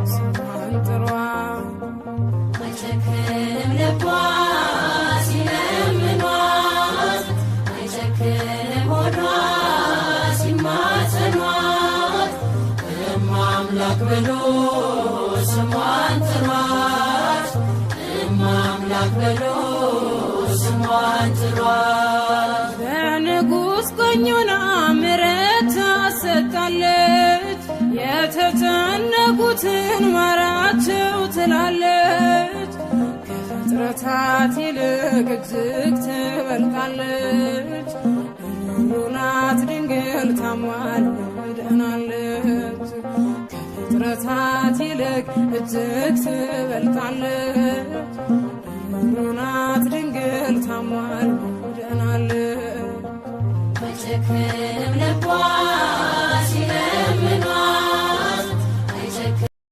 ስሟን ጥሯት አይጨክንም ልቧ ሲለምኗት አይጨክንም ሆዷ ሲማጸኗት እማምላክ ብሎ ስሟን ጥሯት እማምላክ ብሎ ስሟን ጥሯት በንጉሥ ቀኙና ምሕረት ታሰጣለች የተጨነቁትን ማራቸው ትላለች ከፍጥረታት ይልቅ እጅግ ትበልጣለች ርኅሩኅ ናት ድንግል ታማልደናለች ከፍጥረታት ይልቅ እጅግ ትበልጣለች ርኅሩኅ ናት ድንግል ታማልደናለች አይጨክንም ልቧ